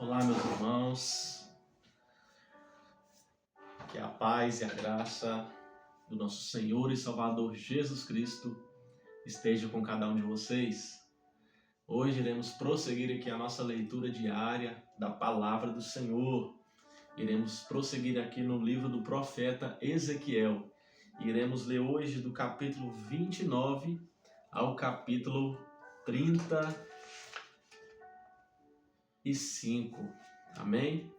Olá, meus irmãos, que a paz e a graça do nosso Senhor e Salvador Jesus Cristo esteja com cada um de vocês. Hoje iremos prosseguir aqui a nossa leitura diária da Palavra do Senhor. Iremos prosseguir aqui no livro do profeta Ezequiel. Iremos ler hoje do capítulo 29 ao capítulo 35. Amém?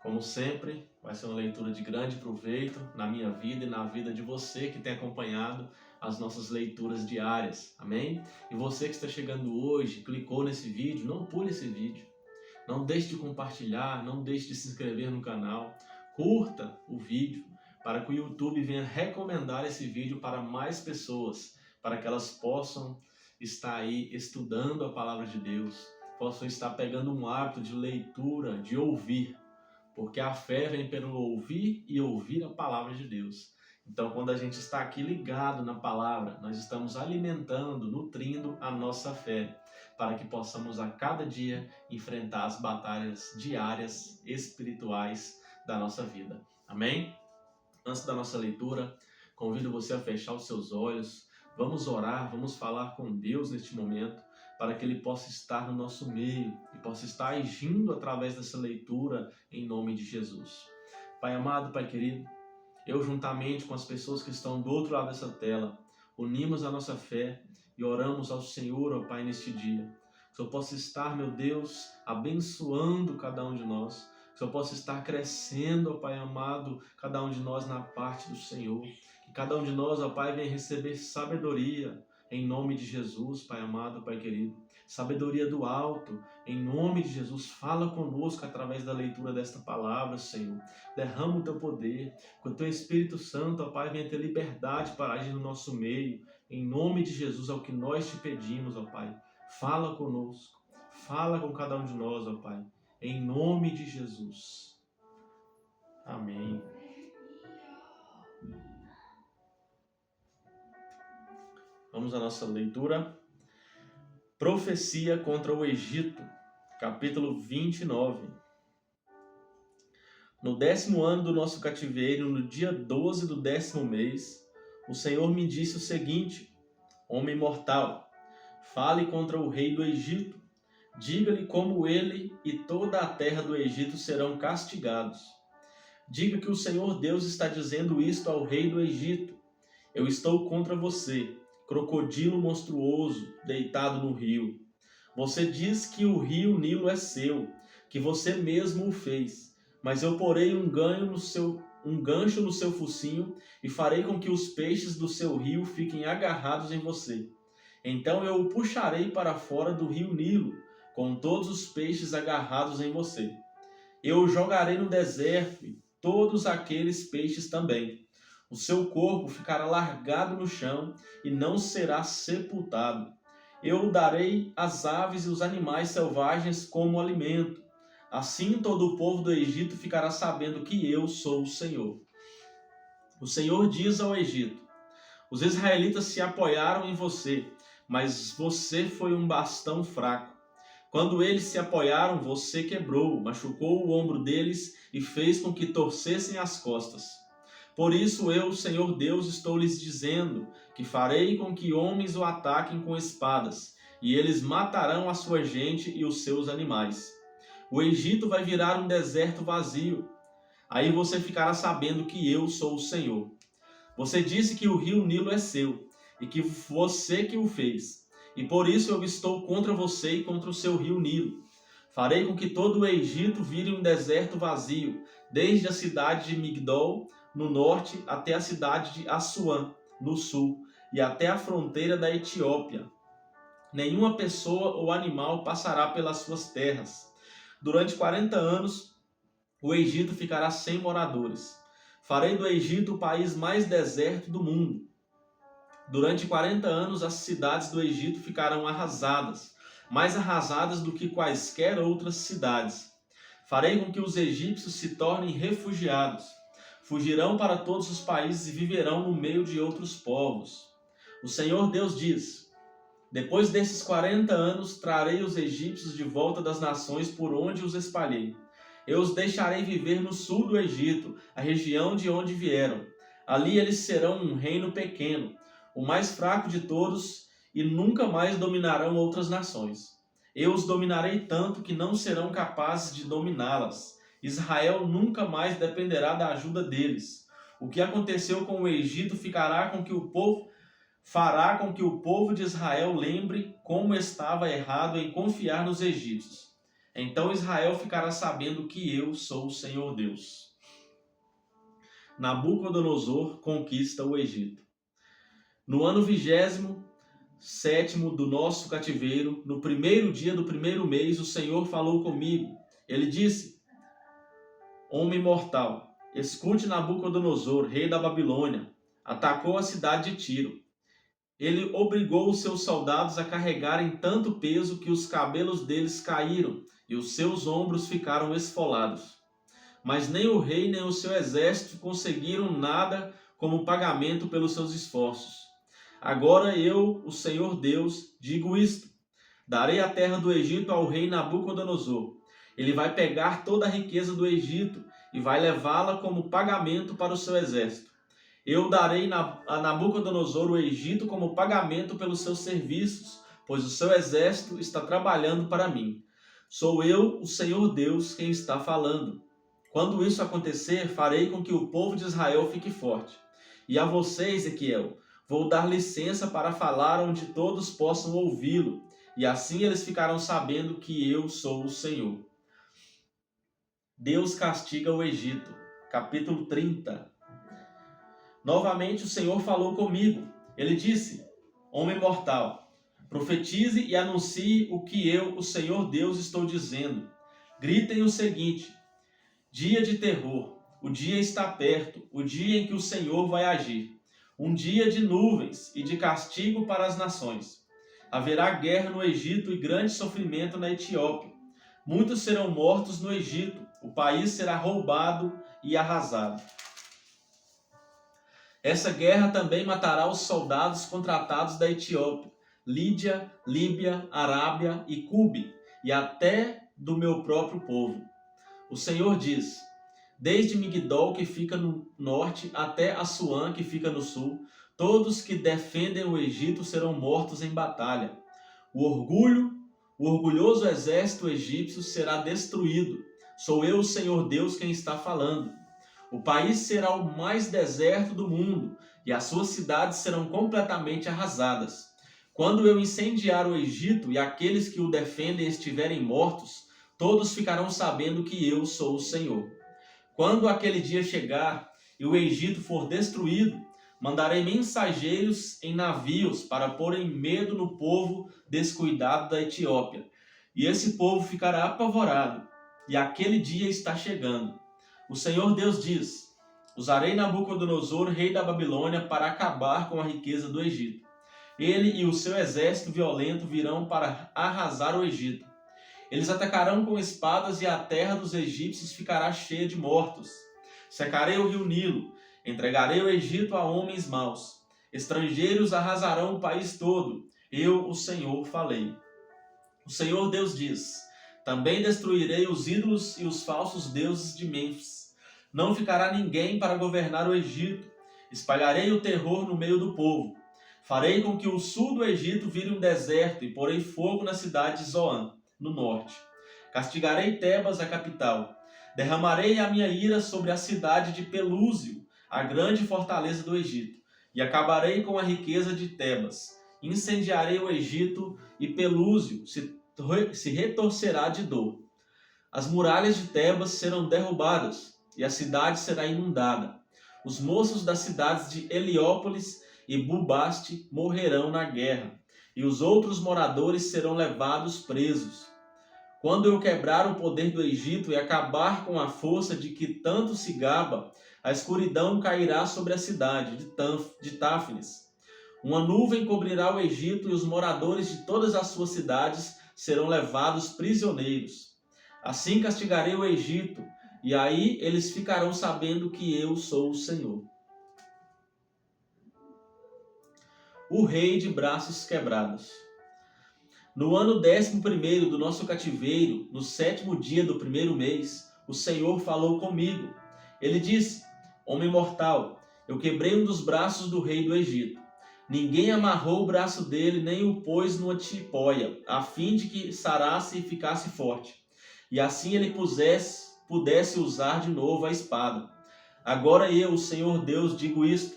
Como sempre, vai ser uma leitura de grande proveito na minha vida e na vida de você que tem acompanhado as nossas leituras diárias. Amém? E você que está chegando hoje, clicou nesse vídeo, não pule esse vídeo. Não deixe de compartilhar, não deixe de se inscrever no canal. Curta o vídeo para que o YouTube venha recomendar esse vídeo para mais pessoas, para que elas possam estar aí estudando a palavra de Deus, possam estar pegando um hábito de leitura, de ouvir, porque a fé vem pelo ouvir e ouvir a palavra de Deus. Então, quando a gente está aqui ligado na palavra, nós estamos alimentando, nutrindo a nossa fé, para que possamos a cada dia enfrentar as batalhas diárias espirituais da nossa vida. Amém? Antes da nossa leitura, convido você a fechar os seus olhos. Vamos orar, vamos falar com Deus neste momento, para que Ele possa estar no nosso meio e possa estar agindo através dessa leitura em nome de Jesus. Pai amado, Pai querido, eu juntamente com as pessoas que estão do outro lado dessa tela, unimos a nossa fé e oramos ao Senhor, ó Pai, neste dia. Que o Senhor possa estar, meu Deus, abençoando cada um de nós. Que o Senhor possa estar crescendo, ó Pai amado, cada um de nós na parte do Senhor. Que cada um de nós, ó Pai, venha receber sabedoria em nome de Jesus, Pai amado, Pai querido. Sabedoria do alto, em nome de Jesus. Fala conosco através da leitura desta palavra, Senhor. Derrama o Teu poder. Que o Teu Espírito Santo, ó Pai, venha ter liberdade para agir no nosso meio. Em nome de Jesus, é o que nós te pedimos, ó Pai. Fala conosco. Fala com cada um de nós, ó Pai. Em nome de Jesus. Amém. Vamos à nossa leitura. Profecia contra o Egito, capítulo 29. No 10º ano do nosso cativeiro, no dia 12 do 10º mês, o Senhor me disse o seguinte: Homem mortal, fale contra o rei do Egito. Diga-lhe como ele e toda a terra do Egito serão castigados. Diga que o Senhor Deus está dizendo isto ao rei do Egito: Eu estou contra você, crocodilo monstruoso deitado no rio. Você diz que o rio Nilo é seu, que você mesmo o fez, mas eu porei um gancho no seu focinho e farei com que os peixes do seu rio fiquem agarrados em você. Então eu o puxarei para fora do rio Nilo, com todos os peixes agarrados em você. Eu o jogarei no deserto e todos aqueles peixes também. O seu corpo ficará largado no chão e não será sepultado. Eu o darei às aves e os animais selvagens como alimento. Assim todo o povo do Egito ficará sabendo que eu sou o Senhor. O Senhor diz ao Egito: Os israelitas se apoiaram em você, mas você foi um bastão fraco. Quando eles se apoiaram, você quebrou, machucou o ombro deles e fez com que torcessem as costas. Por isso eu, o Senhor Deus, estou lhes dizendo que farei com que homens o ataquem com espadas, e eles matarão a sua gente e os seus animais. O Egito vai virar um deserto vazio. Aí você ficará sabendo que eu sou o Senhor. Você disse que o rio Nilo é seu, e que você que o fez. E por isso eu estou contra você e contra o seu rio Nilo. Farei com que todo o Egito vire um deserto vazio, desde a cidade de Migdol, no norte, até a cidade de Assuã, no sul, e até a fronteira da Etiópia. Nenhuma pessoa ou animal passará pelas suas terras. Durante 40 anos, o Egito ficará sem moradores. Farei do Egito o país mais deserto do mundo. Durante 40 anos, as cidades do Egito ficarão arrasadas, mais arrasadas do que quaisquer outras cidades. Farei com que os egípcios se tornem refugiados. Fugirão para todos os países e viverão no meio de outros povos. O Senhor Deus diz: Depois desses 40 anos, trarei os egípcios de volta das nações por onde os espalhei. Eu os deixarei viver no sul do Egito, a região de onde vieram. Ali eles serão um reino pequeno, o mais fraco de todos, e nunca mais dominarão outras nações. Eu os dominarei tanto que não serão capazes de dominá-las. Israel nunca mais dependerá da ajuda deles. O que aconteceu com o Egito fará com que o povo de Israel lembre como estava errado em confiar nos egípcios. Então Israel ficará sabendo que eu sou o Senhor Deus. Nabucodonosor conquista o Egito. No ano 27º do nosso cativeiro, no primeiro dia do primeiro mês, o Senhor falou comigo. Ele disse: Homem mortal, escute Nabucodonosor, rei da Babilônia, atacou a cidade de Tiro. Ele obrigou os seus soldados a carregarem tanto peso que os cabelos deles caíram e os seus ombros ficaram esfolados. Mas nem o rei nem o seu exército conseguiram nada como pagamento pelos seus esforços. Agora eu, o Senhor Deus, digo isto: darei a terra do Egito ao rei Nabucodonosor. Ele vai pegar toda a riqueza do Egito e vai levá-la como pagamento para o seu exército. Eu darei a Nabucodonosor o Egito como pagamento pelos seus serviços, pois o seu exército está trabalhando para mim. Sou eu, o Senhor Deus, quem está falando. Quando isso acontecer, farei com que o povo de Israel fique forte. E a você, Ezequiel, vou dar licença para falar onde todos possam ouvi-lo, e assim eles ficarão sabendo que eu sou o Senhor. Deus castiga o Egito. Capítulo 30. Novamente o Senhor falou comigo. Ele disse: Homem mortal, profetize e anuncie o que eu, o Senhor Deus, estou dizendo. Gritem o seguinte: dia de terror, o dia está perto, o dia em que o Senhor vai agir. Um dia de nuvens e de castigo para as nações. Haverá guerra no Egito e grande sofrimento na Etiópia. Muitos serão mortos no Egito, o país será roubado e arrasado. Essa guerra também matará os soldados contratados da Etiópia, Lídia, Líbia, Arábia e Cube, e até do meu próprio povo. O Senhor diz: desde Migdol, que fica no norte, até Assuã, que fica no sul, todos que defendem o Egito serão mortos em batalha. O orgulhoso exército egípcio será destruído. Sou eu, o Senhor Deus, quem está falando. O país será o mais deserto do mundo, e as suas cidades serão completamente arrasadas. Quando eu incendiar o Egito e aqueles que o defendem estiverem mortos, todos ficarão sabendo que eu sou o Senhor. Quando aquele dia chegar e o Egito for destruído, mandarei mensageiros em navios para porem medo no povo descuidado da Etiópia. E esse povo ficará apavorado, e aquele dia está chegando. O Senhor Deus diz: usarei Nabucodonosor, rei da Babilônia, para acabar com a riqueza do Egito. Ele e o seu exército violento virão para arrasar o Egito. Eles atacarão com espadas e a terra dos egípcios ficará cheia de mortos. Secarei o rio Nilo, entregarei o Egito a homens maus. Estrangeiros arrasarão o país todo. Eu, o Senhor, falei. O Senhor Deus diz: também destruirei os ídolos e os falsos deuses de Mênfis. Não ficará ninguém para governar o Egito. Espalharei o terror no meio do povo. Farei com que o sul do Egito vire um deserto e porei fogo na cidade de Zoan, no norte. Castigarei Tebas, a capital. Derramarei a minha ira sobre a cidade de Pelúsio, a grande fortaleza do Egito, e acabarei com a riqueza de Tebas. Incendiarei o Egito e Pelúsio se retorcerá de dor. As muralhas de Tebas serão derrubadas e a cidade será inundada. Os moços das cidades de Heliópolis e Bubaste morrerão na guerra, e os outros moradores serão levados presos. Quando eu quebrar o poder do Egito e acabar com a força de que tanto se gaba, a escuridão cairá sobre a cidade de Táfnis. Uma nuvem cobrirá o Egito e os moradores de todas as suas cidades serão levados prisioneiros. Assim castigarei o Egito, e aí eles ficarão sabendo que eu sou o Senhor. O rei de braços quebrados. No ano 11º do nosso cativeiro, no 7º dia do 1º mês, o Senhor falou comigo. Ele disse: Homem mortal, eu quebrei um dos braços do rei do Egito. Ninguém amarrou o braço dele, nem o pôs numa tipóia, a fim de que sarasse e ficasse forte. E assim ele pudesse usar de novo a espada. Agora eu, o Senhor Deus, digo isto: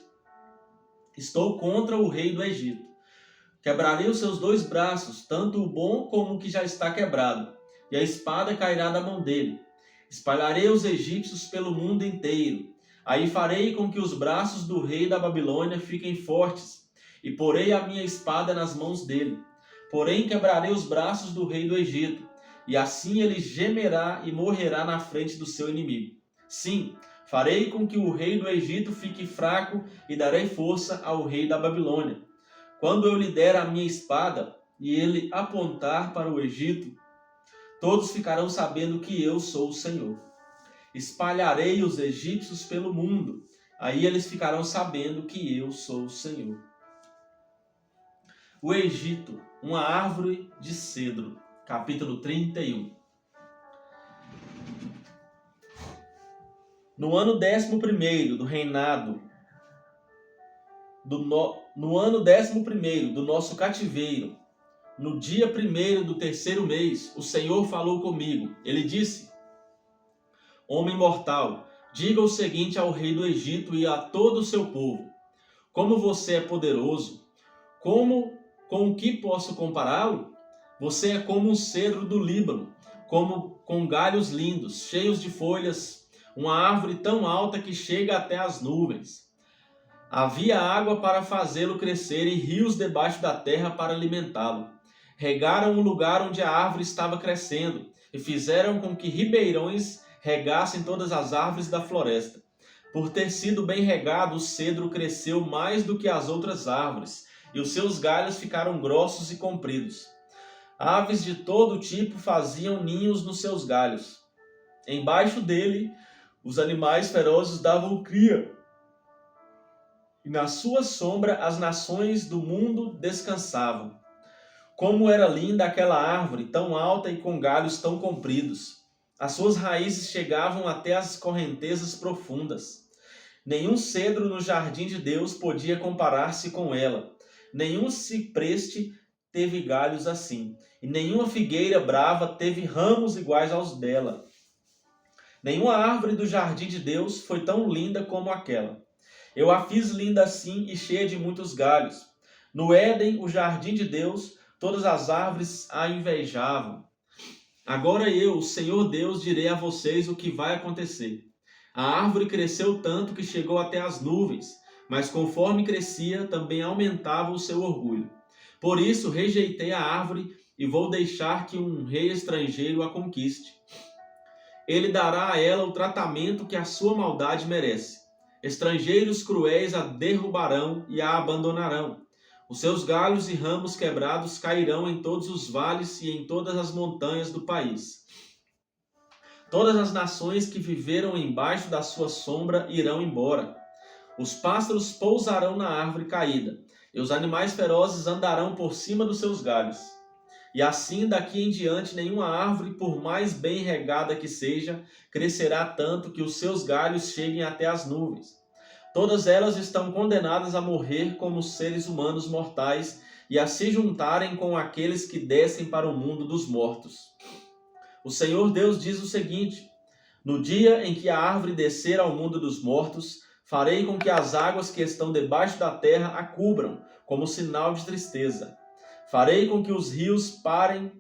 estou contra o rei do Egito. Quebrarei os seus 2 braços, tanto o bom como o que já está quebrado, e a espada cairá da mão dele. Espalharei os egípcios pelo mundo inteiro. Aí farei com que os braços do rei da Babilônia fiquem fortes, e porei a minha espada nas mãos dele. Porém quebrarei os braços do rei do Egito, e assim ele gemerá e morrerá na frente do seu inimigo. Sim, farei com que o rei do Egito fique fraco e darei força ao rei da Babilônia. Quando eu lhe der a minha espada e ele apontar para o Egito, todos ficarão sabendo que eu sou o Senhor. Espalharei os egípcios pelo mundo, aí eles ficarão sabendo que eu sou o Senhor. O Egito, uma árvore de cedro. Capítulo 31. No ano 11º do reinado, no ano 11º do nosso cativeiro, no dia 1º do 3º mês, o Senhor falou comigo. Ele disse: Homem mortal, diga o seguinte ao rei do Egito e a todo o seu povo: como você é poderoso, com o que posso compará-lo? Você é como um cedro do Líbano, com galhos lindos, cheios de folhas, uma árvore tão alta que chega até as nuvens. Havia água para fazê-lo crescer e rios debaixo da terra para alimentá-lo. Regaram o lugar onde a árvore estava crescendo e fizeram com que ribeirões regassem todas as árvores da floresta. Por ter sido bem regado, o cedro cresceu mais do que as outras árvores, e os seus galhos ficaram grossos e compridos. Aves de todo tipo faziam ninhos nos seus galhos. Embaixo dele, os animais ferozes davam cria. E na sua sombra as nações do mundo descansavam. Como era linda aquela árvore, tão alta e com galhos tão compridos. As suas raízes chegavam até as correntezas profundas. Nenhum cedro no jardim de Deus podia comparar-se com ela. Nenhum cipreste teve galhos assim, e nenhuma figueira brava teve ramos iguais aos dela. Nenhuma árvore do jardim de Deus foi tão linda como aquela. Eu a fiz linda assim e cheia de muitos galhos. No Éden, o jardim de Deus, todas as árvores a invejavam. Agora eu, o Senhor Deus, direi a vocês o que vai acontecer. A árvore cresceu tanto que chegou até as nuvens, mas conforme crescia, também aumentava o seu orgulho. Por isso rejeitei a árvore e vou deixar que um rei estrangeiro a conquiste. Ele dará a ela o tratamento que a sua maldade merece. Estrangeiros cruéis a derrubarão e a abandonarão. Os seus galhos e ramos quebrados cairão em todos os vales e em todas as montanhas do país. Todas as nações que viveram embaixo da sua sombra irão embora. Os pássaros pousarão na árvore caída, e os animais ferozes andarão por cima dos seus galhos. E assim, daqui em diante, nenhuma árvore, por mais bem regada que seja, crescerá tanto que os seus galhos cheguem até as nuvens. Todas elas estão condenadas a morrer como seres humanos mortais e a se juntarem com aqueles que descem para o mundo dos mortos. O Senhor Deus diz o seguinte: no dia em que a árvore descer ao mundo dos mortos, farei com que as águas que estão debaixo da terra a cubram, como sinal de tristeza. Farei com que os rios parem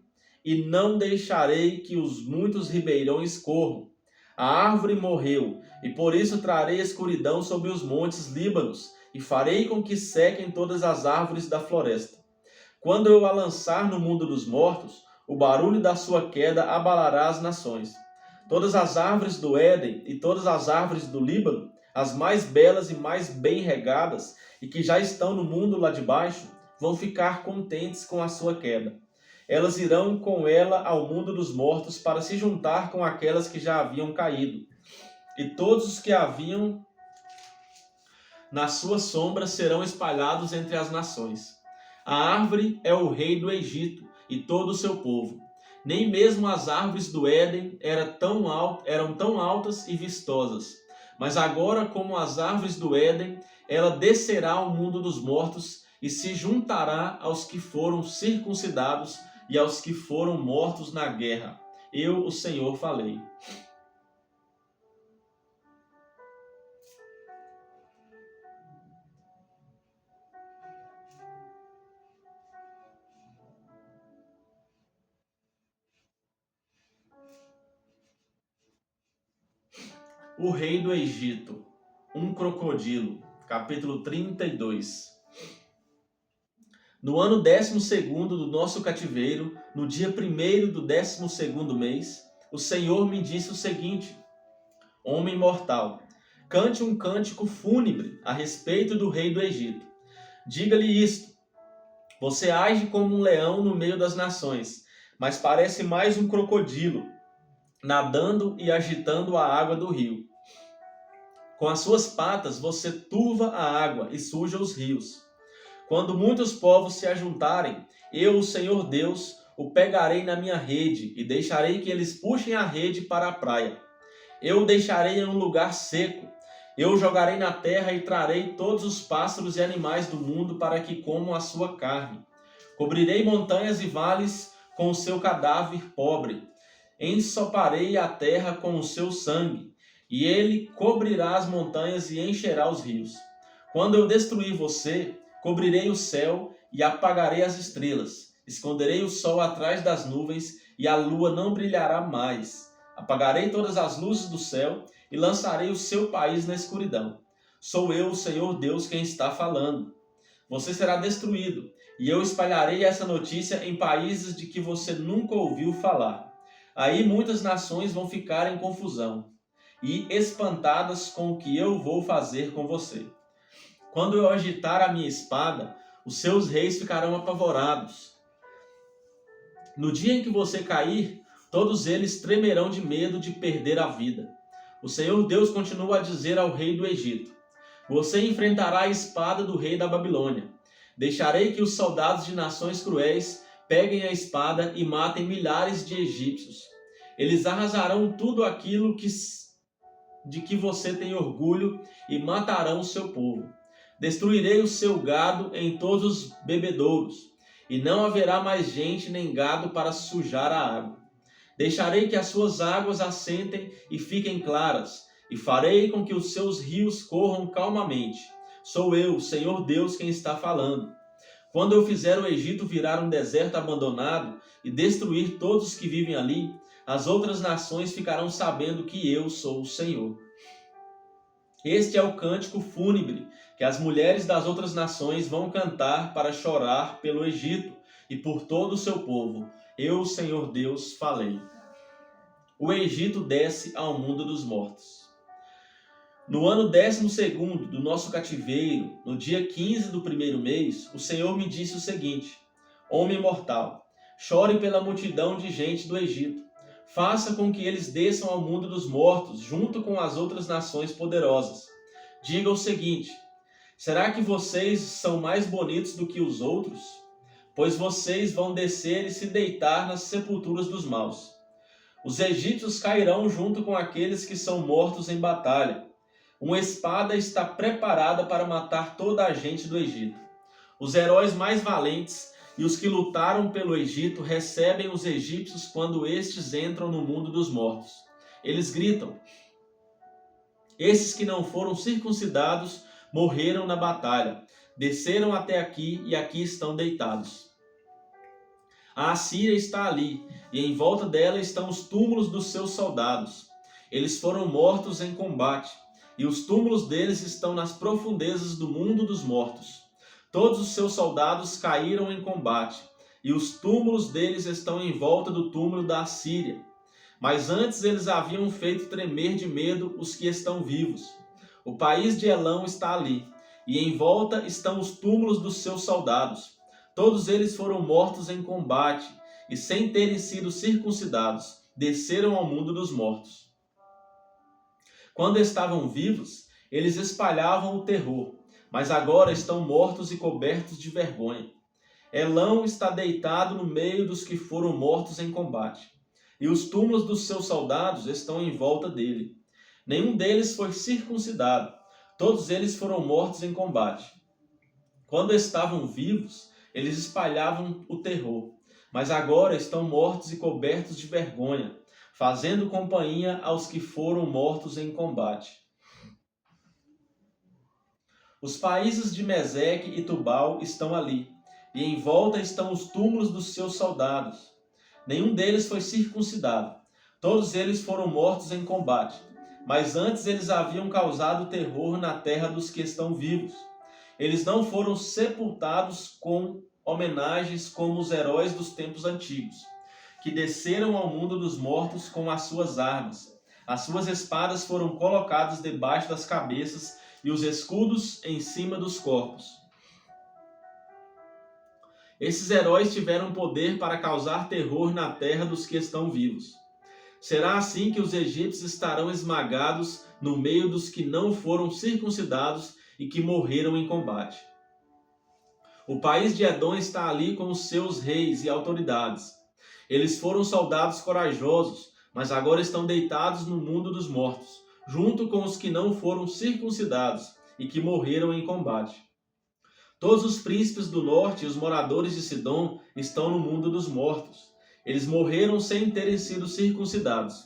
e não deixarei que os muitos ribeirões corram. A árvore morreu, e por isso trarei escuridão sobre os montes Líbanos, e farei com que sequem todas as árvores da floresta. Quando eu a lançar no mundo dos mortos, o barulho da sua queda abalará as nações. Todas as árvores do Éden e todas as árvores do Líbano, as mais belas e mais bem regadas, e que já estão no mundo lá de baixo, vão ficar contentes com a sua queda. Elas irão com ela ao mundo dos mortos para se juntar com aquelas que já haviam caído. E todos os que haviam na sua sombra serão espalhados entre as nações. A árvore é o rei do Egito, e todo o seu povo. Nem mesmo as árvores do Éden eram tão altas e vistosas. Mas agora, como as árvores do Éden, ela descerá ao mundo dos mortos e se juntará aos que foram circuncidados e aos que foram mortos na guerra. Eu, o Senhor, falei. O rei do Egito, um crocodilo, capítulo 32. No ano 12º do nosso cativeiro, no dia 1º do 12º mês, o Senhor me disse o seguinte: Homem mortal, cante um cântico fúnebre a respeito do rei do Egito. Diga-lhe isto: você age como um leão no meio das nações, mas parece mais um crocodilo, nadando e agitando a água do rio. Com as suas patas você turva a água e suja os rios. Quando muitos povos se ajuntarem, eu, o Senhor Deus, o pegarei na minha rede e deixarei que eles puxem a rede para a praia. Eu o deixarei em um lugar seco. Eu o jogarei na terra e trarei todos os pássaros e animais do mundo para que comam a sua carne. Cobrirei montanhas e vales com o seu cadáver pobre. Ensoparei a terra com o seu sangue, e ele cobrirá as montanhas e encherá os rios. Quando eu destruir você, cobrirei o céu e apagarei as estrelas. Esconderei o sol atrás das nuvens e a lua não brilhará mais. Apagarei todas as luzes do céu e lançarei o seu país na escuridão. Sou eu, o Senhor Deus, quem está falando. Você será destruído, e eu espalharei essa notícia em países de que você nunca ouviu falar. Aí muitas nações vão ficar em confusão e espantadas com o que eu vou fazer com você. Quando eu agitar a minha espada, os seus reis ficarão apavorados. No dia em que você cair, todos eles tremerão de medo de perder a vida. O Senhor Deus continua a dizer ao rei do Egito: você enfrentará a espada do rei da Babilônia. Deixarei que os soldados de nações cruéis peguem a espada e matem milhares de egípcios. Eles arrasarão tudo aquilo de que você tem orgulho e matarão o seu povo. Destruirei o seu gado em todos os bebedouros, e não haverá mais gente nem gado para sujar a água. Deixarei que as suas águas assentem e fiquem claras, e farei com que os seus rios corram calmamente. Sou eu, o Senhor Deus, quem está falando. Quando eu fizer o Egito virar um deserto abandonado e destruir todos os que vivem ali, as outras nações ficarão sabendo que eu sou o Senhor. Este é o cântico fúnebre que as mulheres das outras nações vão cantar para chorar pelo Egito e por todo o seu povo. Eu, o Senhor Deus, falei. O Egito desce ao mundo dos mortos. No ano 12º do nosso cativeiro, no dia 15 do 1º mês, o Senhor me disse o seguinte: Homem mortal, chore pela multidão de gente do Egito. Faça com que eles desçam ao mundo dos mortos, junto com as outras nações poderosas. Diga o seguinte: será que vocês são mais bonitos do que os outros? Pois vocês vão descer e se deitar nas sepulturas dos maus. Os egípcios cairão junto com aqueles que são mortos em batalha. Uma espada está preparada para matar toda a gente do Egito. Os heróis mais valentes e os que lutaram pelo Egito recebem os egípcios quando estes entram no mundo dos mortos. Eles gritam: esses que não foram circuncidados morreram na batalha, desceram até aqui e aqui estão deitados. A Assíria está ali, e em volta dela estão os túmulos dos seus soldados. Eles foram mortos em combate, e os túmulos deles estão nas profundezas do mundo dos mortos. Todos os seus soldados caíram em combate, e os túmulos deles estão em volta do túmulo da Assíria. Mas antes eles haviam feito tremer de medo os que estão vivos. O país de Elão está ali, e em volta estão os túmulos dos seus soldados. Todos eles foram mortos em combate, e sem terem sido circuncidados, desceram ao mundo dos mortos. Quando estavam vivos, eles espalhavam o terror, mas agora estão mortos e cobertos de vergonha. Elão está deitado no meio dos que foram mortos em combate, e os túmulos dos seus soldados estão em volta dele. Nenhum deles foi circuncidado, todos eles foram mortos em combate. Quando estavam vivos, eles espalhavam o terror, mas agora estão mortos e cobertos de vergonha, fazendo companhia aos que foram mortos em combate. Os países de Meseque e Tubal estão ali, e em volta estão os túmulos dos seus soldados. Nenhum deles foi circuncidado, todos eles foram mortos em combate, mas antes eles haviam causado terror na terra dos que estão vivos. Eles não foram sepultados com homenagens como os heróis dos tempos antigos, que desceram ao mundo dos mortos com as suas armas. As suas espadas foram colocadas debaixo das cabeças e os escudos em cima dos corpos. Esses heróis tiveram poder para causar terror na terra dos que estão vivos. Será assim que os egípcios estarão esmagados no meio dos que não foram circuncidados e que morreram em combate. O país de Edom está ali com os seus reis e autoridades. Eles foram soldados corajosos, mas agora estão deitados no mundo dos mortos, junto com os que não foram circuncidados e que morreram em combate. Todos os príncipes do norte e os moradores de Sidom estão no mundo dos mortos. Eles morreram sem terem sido circuncidados.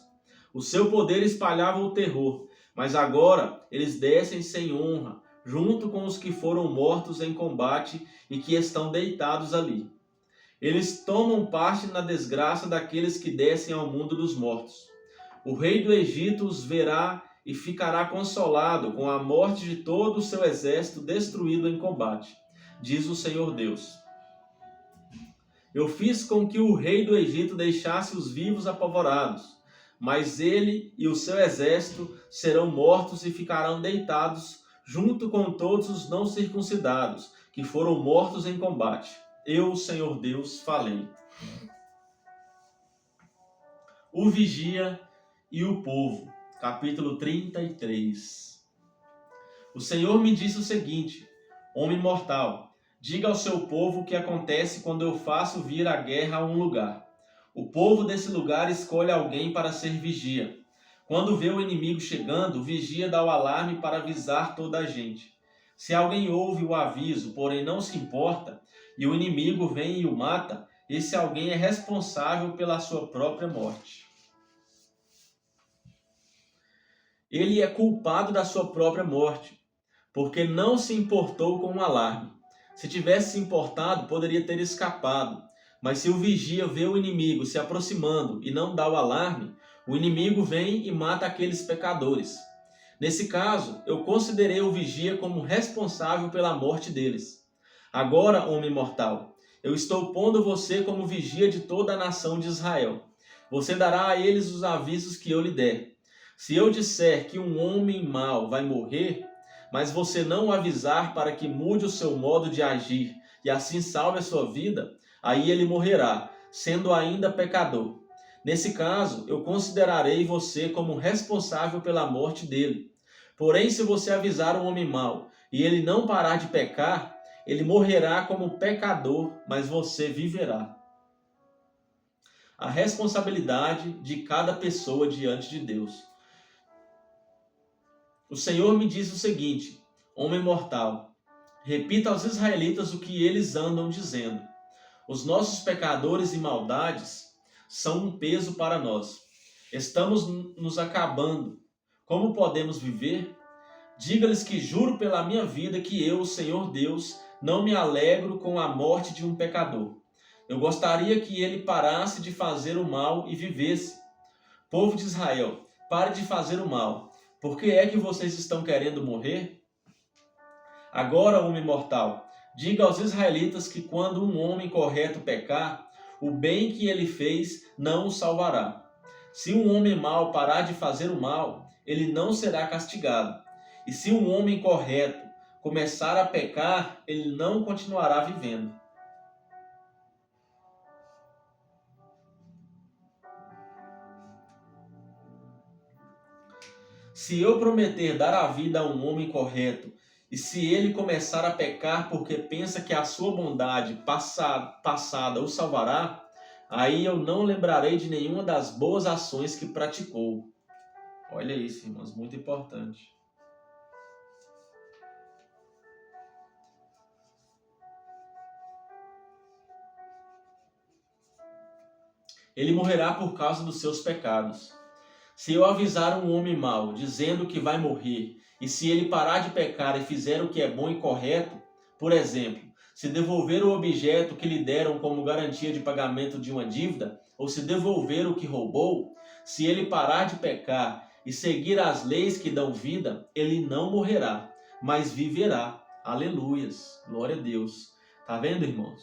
O seu poder espalhava o terror, mas agora eles descem sem honra, junto com os que foram mortos em combate e que estão deitados ali. Eles tomam parte na desgraça daqueles que descem ao mundo dos mortos. O rei do Egito os verá e ficará consolado com a morte de todo o seu exército destruído em combate, diz o Senhor Deus. Eu fiz com que o rei do Egito deixasse os vivos apavorados, mas ele e o seu exército serão mortos e ficarão deitados junto com todos os não circuncidados, que foram mortos em combate. Eu, Senhor Deus, falei. O vigia e o povo, capítulo 33. O Senhor me disse o seguinte: homem mortal, diga ao seu povo o que acontece quando eu faço vir a guerra a um lugar. O povo desse lugar escolhe alguém para ser vigia. Quando vê o inimigo chegando, o vigia dá o alarme para avisar toda a gente. Se alguém ouve o aviso, porém não se importa, e o inimigo vem e o mata, esse alguém é responsável pela sua própria morte. Ele é culpado da sua própria morte, porque não se importou com o alarme. Se tivesse se importado, poderia ter escapado. Mas se o vigia vê o inimigo se aproximando e não dá o alarme, o inimigo vem e mata aqueles pecadores. Nesse caso, eu considerei o vigia como responsável pela morte deles. Agora, homem mortal, eu estou pondo você como vigia de toda a nação de Israel. Você dará a eles os avisos que eu lhe der. Se eu disser que um homem mau vai morrer, mas você não o avisar para que mude o seu modo de agir e assim salve a sua vida, aí ele morrerá, sendo ainda pecador. Nesse caso, eu considerarei você como responsável pela morte dele. Porém, se você avisar um homem mau e ele não parar de pecar, ele morrerá como pecador, mas você viverá. A responsabilidade de cada pessoa diante de Deus. O Senhor me diz o seguinte: homem mortal, repita aos israelitas o que eles andam dizendo. Os nossos pecadores e maldades são um peso para nós. Estamos nos acabando. Como podemos viver? Diga-lhes que juro pela minha vida que eu, o Senhor Deus, não me alegro com a morte de um pecador. Eu gostaria que ele parasse de fazer o mal e vivesse. Povo de Israel, pare de fazer o mal. Por que é que vocês estão querendo morrer? Agora, homem mortal, diga aos israelitas que quando um homem correto pecar, o bem que ele fez não o salvará. Se um homem mau parar de fazer o mal, ele não será castigado. E se um homem correto começar a pecar, ele não continuará vivendo. Se eu prometer dar a vida a um homem correto E se ele começar a pecar porque pensa que a sua bondade passada o salvará, aí eu não lembrarei de nenhuma das boas ações que praticou. Olha isso, irmãos, muito importante. Ele morrerá por causa dos seus pecados. Se eu avisar um homem mau, dizendo que vai morrer, e se ele parar de pecar e fizer o que é bom e correto, por exemplo, se devolver o objeto que lhe deram como garantia de pagamento de uma dívida, ou se devolver o que roubou, se ele parar de pecar e seguir as leis que dão vida, ele não morrerá, mas viverá. Aleluias, glória a Deus. Tá vendo, irmãos?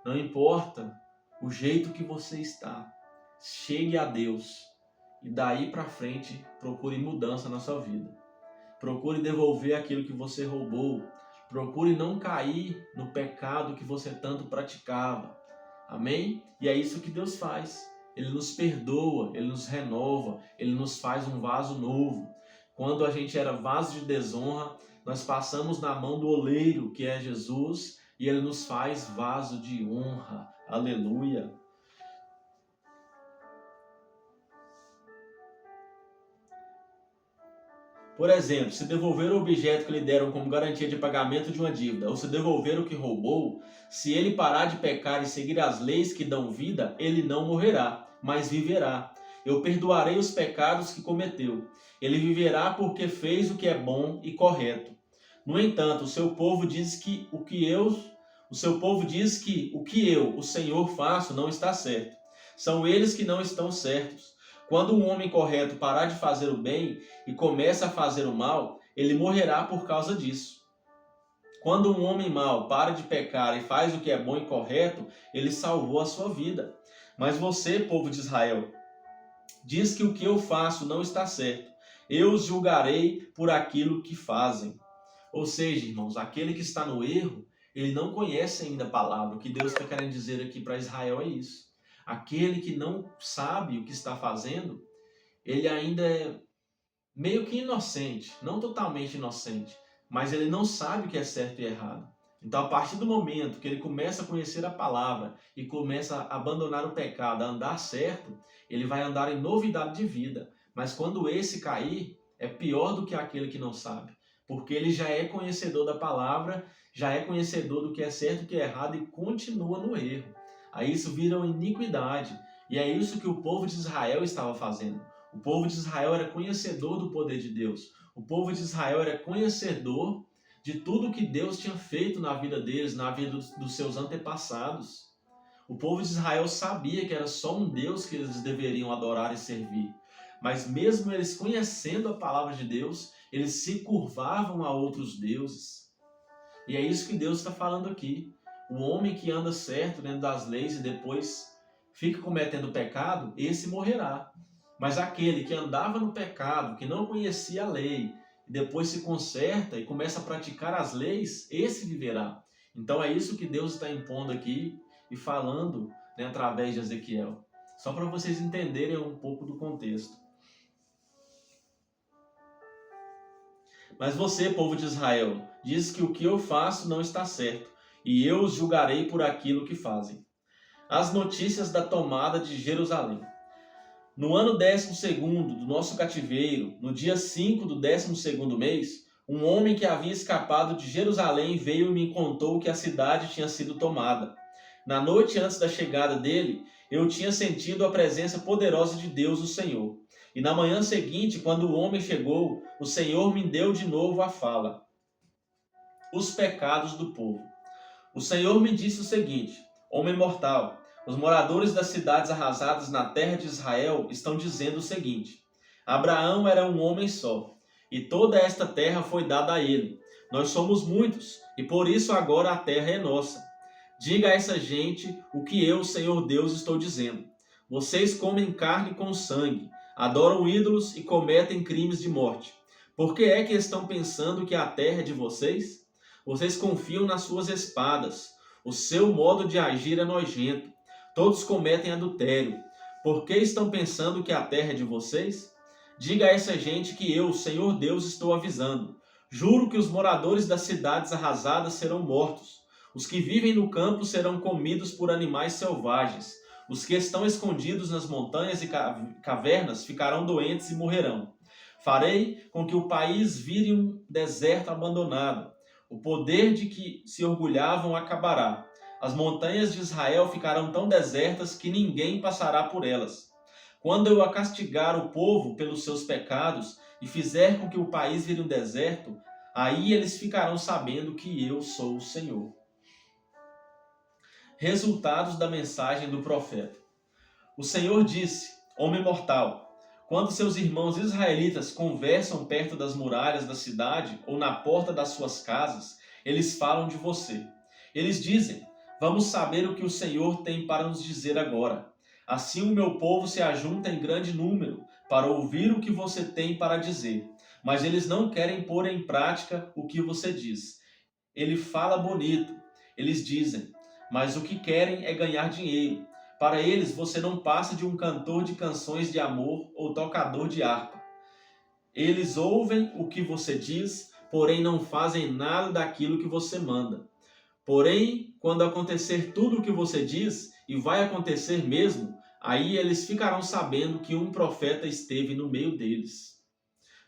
Não importa o jeito que você está, chegue a Deus e daí para frente procure mudança na sua vida. Procure devolver aquilo que você roubou. Procure não cair no pecado que você tanto praticava. Amém? E é isso que Deus faz. Ele nos perdoa, Ele nos renova, Ele nos faz um vaso novo. Quando a gente era vaso de desonra, nós passamos na mão do oleiro, que é Jesus, e Ele nos faz vaso de honra. Aleluia! Por exemplo, se devolver o objeto que lhe deram como garantia de pagamento de uma dívida, ou se devolver o que roubou, se ele parar de pecar e seguir as leis que dão vida, ele não morrerá, mas viverá. Eu perdoarei os pecados que cometeu. Ele viverá porque fez o que é bom e correto. No entanto, o seu povo diz que o que eu, o Senhor, faço não está certo. São eles que não estão certos. Quando um homem correto parar de fazer o bem e começa a fazer o mal, ele morrerá por causa disso. Quando um homem mau para de pecar e faz o que é bom e correto, ele salvou a sua vida. Mas você, povo de Israel, diz que o que eu faço não está certo. Eu os julgarei por aquilo que fazem. Ou seja, irmãos, aquele que está no erro, ele não conhece ainda a palavra. O que Deus está querendo dizer aqui para Israel é isso. Aquele que não sabe o que está fazendo, ele ainda é meio que inocente, não totalmente inocente, mas ele não sabe o que é certo e errado. Então, a partir do momento que ele começa a conhecer a palavra e começa a abandonar o pecado, a andar certo, ele vai andar em novidade de vida. Mas quando esse cair, é pior do que aquele que não sabe, porque ele já é conhecedor da palavra, já é conhecedor do que é certo e o que é errado e continua no erro. Aí isso vira uma iniquidade. E é isso que o povo de Israel estava fazendo. O povo de Israel era conhecedor do poder de Deus. O povo de Israel era conhecedor de tudo que Deus tinha feito na vida deles, na vida dos seus antepassados. O povo de Israel sabia que era só um Deus que eles deveriam adorar e servir. Mas mesmo eles conhecendo a palavra de Deus, eles se curvavam a outros deuses. E é isso que Deus está falando aqui. O homem que anda certo dentro das leis e depois fica cometendo pecado, esse morrerá. Mas aquele que andava no pecado, que não conhecia a lei, e depois se conserta e começa a praticar as leis, esse viverá. Então é isso que Deus está impondo aqui e falando, através de Ezequiel. Só para vocês entenderem um pouco do contexto. Mas você, povo de Israel, diz que o que eu faço não está certo, e eu os julgarei por aquilo que fazem. As notícias da tomada de Jerusalém. No ano 12º do nosso cativeiro, no dia 5 do 12º mês, um homem que havia escapado de Jerusalém veio e me contou que a cidade tinha sido tomada. Na noite antes da chegada dele, eu tinha sentido a presença poderosa de Deus, o Senhor. E na manhã seguinte, quando o homem chegou, o Senhor me deu de novo a fala. Os pecados do povo. O Senhor me disse o seguinte: homem mortal, os moradores das cidades arrasadas na terra de Israel estão dizendo o seguinte: Abraão era um homem só, e toda esta terra foi dada a ele. Nós somos muitos, e por isso agora a terra é nossa. Diga a essa gente o que eu, Senhor Deus, estou dizendo. Vocês comem carne com sangue, adoram ídolos e cometem crimes de morte. Por que é que estão pensando que a terra é de vocês? Vocês confiam nas suas espadas. O seu modo de agir é nojento. Todos cometem adultério. Por que estão pensando que a terra é de vocês? Diga a essa gente que eu, Senhor Deus, estou avisando. Juro que os moradores das cidades arrasadas serão mortos. Os que vivem no campo serão comidos por animais selvagens. Os que estão escondidos nas montanhas e cavernas ficarão doentes e morrerão. Farei com que o país vire um deserto abandonado. O poder de que se orgulhavam acabará. As montanhas de Israel ficarão tão desertas que ninguém passará por elas. Quando eu castigar o povo pelos seus pecados e fizer com que o país vire um deserto, aí eles ficarão sabendo que eu sou o Senhor. Resultados da mensagem do profeta. O Senhor disse: Homem mortal, quando seus irmãos israelitas conversam perto das muralhas da cidade ou na porta das suas casas, eles falam de você. Eles dizem: Vamos saber o que o Senhor tem para nos dizer agora. Assim o meu povo se ajunta em grande número para ouvir o que você tem para dizer. Mas eles não querem pôr em prática o que você diz. Ele fala bonito, eles dizem, mas o que querem é ganhar dinheiro. Para eles você não passa de um cantor de canções de amor ou tocador de harpa. Eles ouvem o que você diz, porém não fazem nada daquilo que você manda. Porém, quando acontecer tudo o que você diz, e vai acontecer mesmo, aí eles ficarão sabendo que um profeta esteve no meio deles.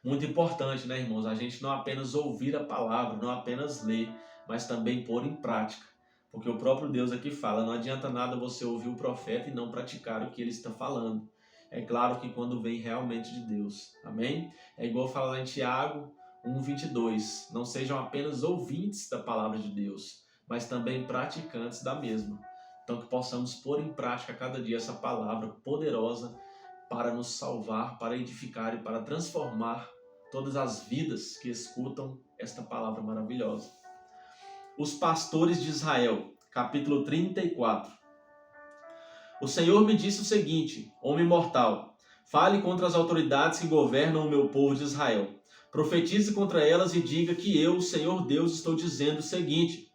Muito importante, né, irmãos? A gente não apenas ouvir a palavra, não apenas ler, mas também pôr em prática. Porque o próprio Deus aqui fala, não adianta nada você ouvir o profeta e não praticar o que ele está falando. É claro que quando vem realmente de Deus. Amém? É igual falar em Tiago 1:22. Não sejam apenas ouvintes da palavra de Deus, mas também praticantes da mesma. Então que possamos pôr em prática cada dia essa palavra poderosa para nos salvar, para edificar e para transformar todas as vidas que escutam esta palavra maravilhosa. Os pastores de Israel, capítulo 34. O Senhor me disse o seguinte: Homem mortal, fale contra as autoridades que governam o meu povo de Israel. Profetize contra elas e diga que eu, o Senhor Deus, estou dizendo o seguinte: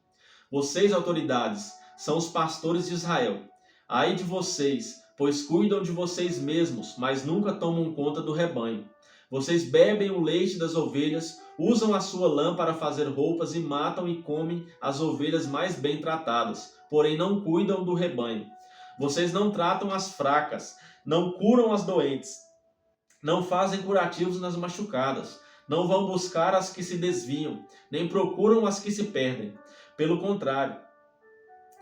Vocês, autoridades, são os pastores de Israel. Ai de vocês, pois cuidam de vocês mesmos, mas nunca tomam conta do rebanho. Vocês bebem o leite das ovelhas, usam a sua lã para fazer roupas e matam e comem as ovelhas mais bem tratadas, porém não cuidam do rebanho. Vocês não tratam as fracas, não curam as doentes, não fazem curativos nas machucadas, não vão buscar as que se desviam, nem procuram as que se perdem. Pelo contrário,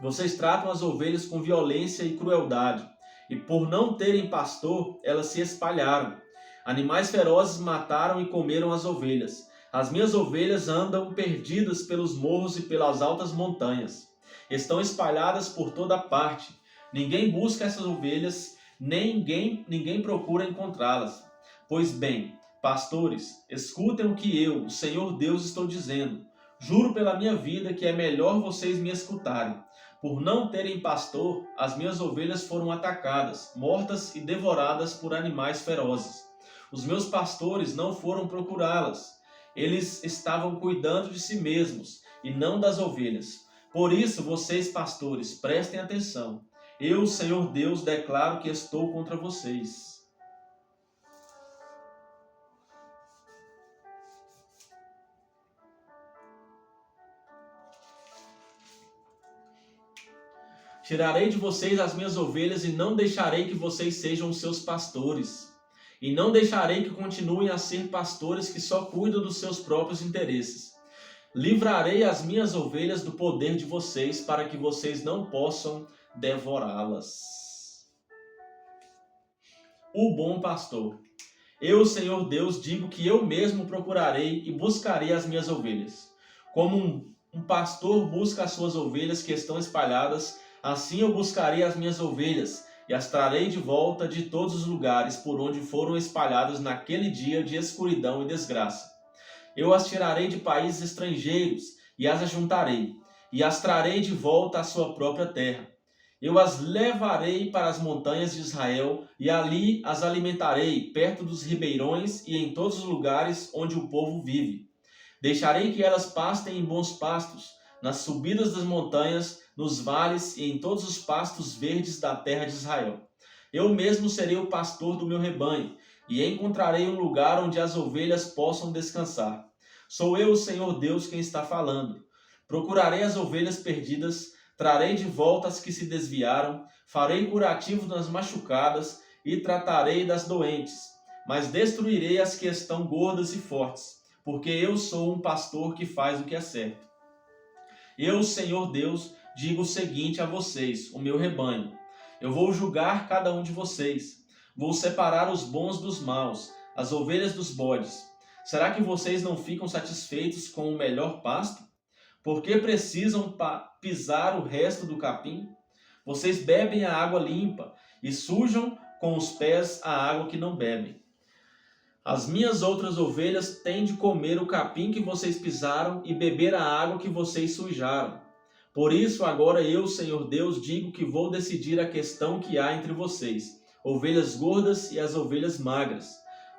vocês tratam as ovelhas com violência e crueldade, e por não terem pastor, elas se espalharam. Animais ferozes mataram e comeram as ovelhas. As minhas ovelhas andam perdidas pelos morros e pelas altas montanhas. Estão espalhadas por toda parte. Ninguém busca essas ovelhas, nem ninguém procura encontrá-las. Pois bem, pastores, escutem o que eu, o Senhor Deus, estou dizendo. Juro pela minha vida que é melhor vocês me escutarem. Por não terem pastor, as minhas ovelhas foram atacadas, mortas e devoradas por animais ferozes. Os meus pastores não foram procurá-las. Eles estavam cuidando de si mesmos e não das ovelhas. Por isso, vocês, pastores, prestem atenção. Eu, o Senhor Deus, declaro que estou contra vocês. Tirarei de vocês as minhas ovelhas e não deixarei que vocês sejam os seus pastores. E não deixarei que continuem a ser pastores que só cuidam dos seus próprios interesses. Livrarei as minhas ovelhas do poder de vocês para que vocês não possam devorá-las. O bom pastor. Eu, Senhor Deus, digo que eu mesmo procurarei e buscarei as minhas ovelhas. Como um pastor busca as suas ovelhas que estão espalhadas, assim eu buscarei as minhas ovelhas e as trarei de volta de todos os lugares por onde foram espalhadas naquele dia de escuridão e desgraça. Eu as tirarei de países estrangeiros e as ajuntarei, e as trarei de volta à sua própria terra. Eu as levarei para as montanhas de Israel e ali as alimentarei, perto dos ribeirões e em todos os lugares onde o povo vive. Deixarei que elas pastem em bons pastos, nas subidas das montanhas, nos vales e em todos os pastos verdes da terra de Israel. Eu mesmo serei o pastor do meu rebanho, e encontrarei um lugar onde as ovelhas possam descansar. Sou eu, o Senhor Deus, quem está falando. Procurarei as ovelhas perdidas, trarei de volta as que se desviaram, farei curativo nas machucadas e tratarei das doentes, mas destruirei as que estão gordas e fortes, porque eu sou um pastor que faz o que é certo. Eu, Senhor Deus, digo o seguinte a vocês, o meu rebanho. Eu vou julgar cada um de vocês. Vou separar os bons dos maus, as ovelhas dos bodes. Será que vocês não ficam satisfeitos com o melhor pasto? Por que precisam pisar o resto do capim? Vocês bebem a água limpa e sujam com os pés a água que não bebem. As minhas outras ovelhas têm de comer o capim que vocês pisaram e beber a água que vocês sujaram. Por isso, agora eu, Senhor Deus, digo que vou decidir a questão que há entre vocês, ovelhas gordas e as ovelhas magras.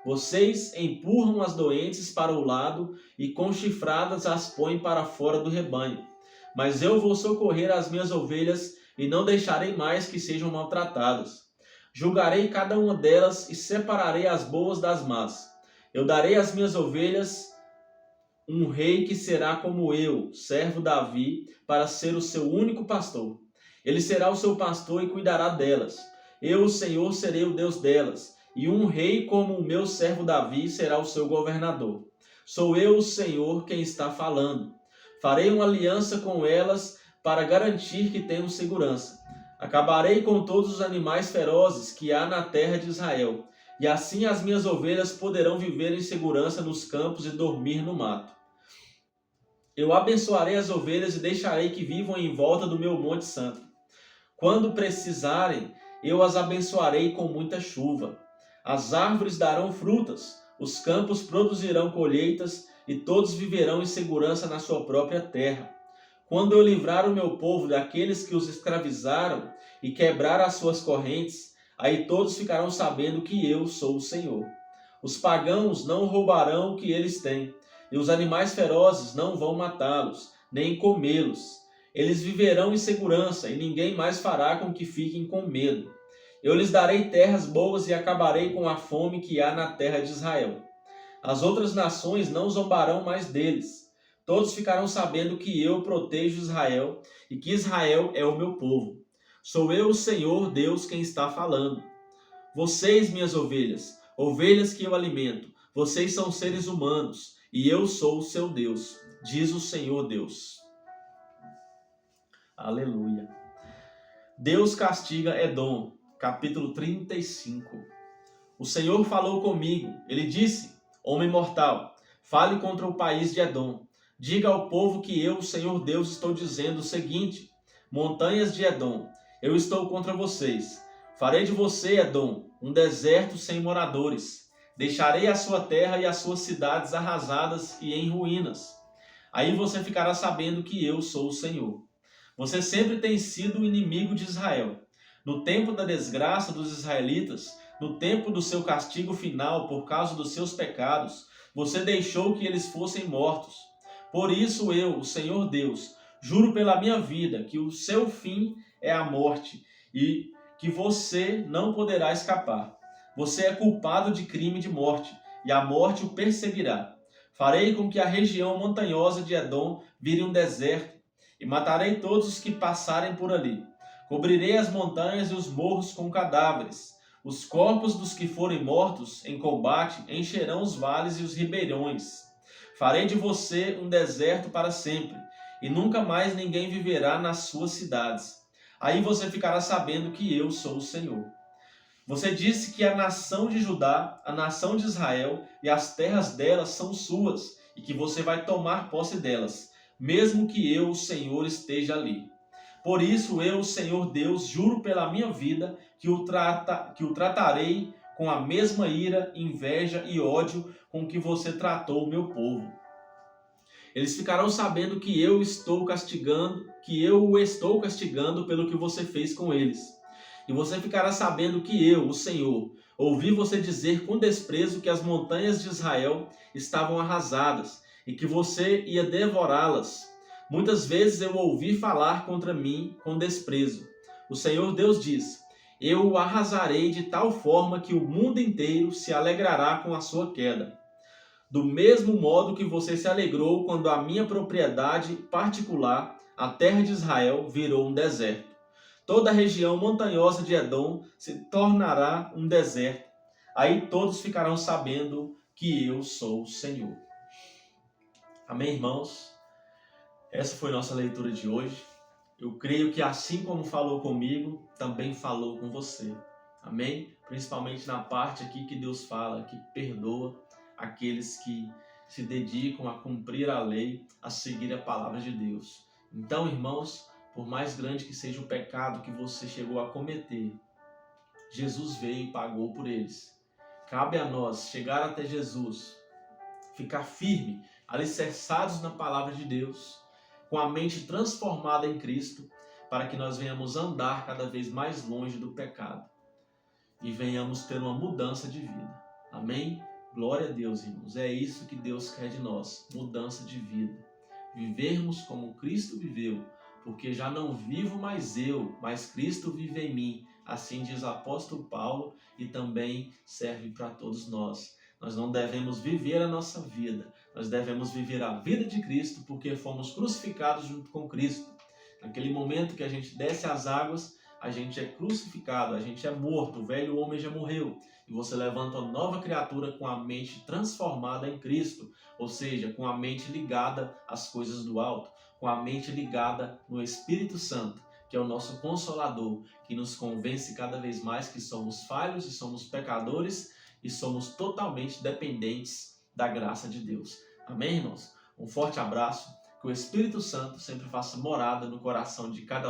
Vocês empurram as doentes para o lado e com chifradas as põem para fora do rebanho. Mas eu vou socorrer as minhas ovelhas e não deixarei mais que sejam maltratadas. Julgarei cada uma delas e separarei as boas das más. Eu darei às minhas ovelhas um rei que será como eu, servo Davi, para ser o seu único pastor. Ele será o seu pastor e cuidará delas. Eu, o Senhor, serei o Deus delas, e um rei como o meu servo Davi será o seu governador. Sou eu, o Senhor, quem está falando. Farei uma aliança com elas para garantir que tenham segurança. Acabarei com todos os animais ferozes que há na terra de Israel, e assim as minhas ovelhas poderão viver em segurança nos campos e dormir no mato. Eu abençoarei as ovelhas e deixarei que vivam em volta do meu monte santo. Quando precisarem, eu as abençoarei com muita chuva. As árvores darão frutas, os campos produzirão colheitas, e todos viverão em segurança na sua própria terra. Quando eu livrar o meu povo daqueles que os escravizaram e quebrar as suas correntes, aí todos ficarão sabendo que eu sou o Senhor. Os pagãos não roubarão o que eles têm, e os animais ferozes não vão matá-los, nem comê-los. Eles viverão em segurança, e ninguém mais fará com que fiquem com medo. Eu lhes darei terras boas e acabarei com a fome que há na terra de Israel. As outras nações não zombarão mais deles. Todos ficarão sabendo que eu protejo Israel e que Israel é o meu povo. Sou eu, o Senhor Deus, quem está falando. Vocês, minhas ovelhas, ovelhas que eu alimento, vocês são seres humanos e eu sou o seu Deus, diz o Senhor Deus. Aleluia. Deus castiga Edom, capítulo 35. O Senhor falou comigo, ele disse: Homem mortal, fale contra o país de Edom. Diga ao povo que eu, o Senhor Deus, estou dizendo o seguinte: montanhas de Edom, eu estou contra vocês. Farei de você, Edom, um deserto sem moradores. Deixarei a sua terra e as suas cidades arrasadas e em ruínas. Aí você ficará sabendo que eu sou o Senhor. Você sempre tem sido o inimigo de Israel. No tempo da desgraça dos israelitas, no tempo do seu castigo final por causa dos seus pecados, você deixou que eles fossem mortos. Por isso eu, o Senhor Deus, juro pela minha vida que o seu fim é a morte e que você não poderá escapar. Você é culpado de crime de morte e a morte o perseguirá. Farei com que a região montanhosa de Edom vire um deserto e matarei todos os que passarem por ali. Cobrirei as montanhas e os morros com cadáveres. Os corpos dos que forem mortos em combate encherão os vales e os ribeirões. Farei de você um deserto para sempre, e nunca mais ninguém viverá nas suas cidades. Aí você ficará sabendo que eu sou o Senhor. Você disse que a nação de Judá, a nação de Israel e as terras delas são suas, e que você vai tomar posse delas, mesmo que eu, o Senhor, esteja ali. Por isso eu, o Senhor Deus, juro pela minha vida que o tratarei com a mesma ira, inveja e ódio com que você tratou o meu povo. Eles ficarão sabendo que eu o estou castigando pelo que você fez com eles. E você ficará sabendo que eu, o Senhor, ouvi você dizer com desprezo que as montanhas de Israel estavam arrasadas e que você ia devorá-las. Muitas vezes eu ouvi falar contra mim com desprezo. O Senhor Deus diz: eu o arrasarei de tal forma que o mundo inteiro se alegrará com a sua queda. do mesmo modo que você se alegrou quando a minha propriedade particular, a terra de Israel, virou um deserto. Toda a região montanhosa de Edom se tornará um deserto. Aí todos ficarão sabendo que eu sou o Senhor. Amém, irmãos? Essa foi nossa leitura de hoje. Eu creio que assim como falou comigo, também falou com você. Amém? Principalmente na parte aqui que Deus fala, que perdoa aqueles que se dedicam a cumprir a lei, a seguir a palavra de Deus. Então, irmãos, por mais grande que seja o pecado que você chegou a cometer, Jesus veio e pagou por eles. Cabe a nós chegar até Jesus, ficar firme, alicerçados na palavra de Deus, com a mente transformada em Cristo, para que nós venhamos andar cada vez mais longe do pecado e venhamos ter uma mudança de vida. Amém? Glória a Deus, irmãos. É isso que Deus quer de nós, mudança de vida. Vivermos como Cristo viveu, porque já não vivo mais eu, mas Cristo vive em mim. Assim diz o apóstolo Paulo e também serve para todos nós. Nós não devemos viver a nossa vida, nós devemos viver a vida de Cristo, porque fomos crucificados junto com Cristo. Naquele momento que a gente desce às águas, a gente é crucificado, a gente é morto, o velho homem já morreu. E você levanta uma nova criatura com a mente transformada em Cristo, ou seja, com a mente ligada às coisas do alto, com a mente ligada no Espírito Santo, que é o nosso Consolador, que nos convence cada vez mais que somos falhos e somos pecadores e somos totalmente dependentes da graça de Deus. Amém, irmãos? Um forte abraço, que o Espírito Santo sempre faça morada no coração de cada um.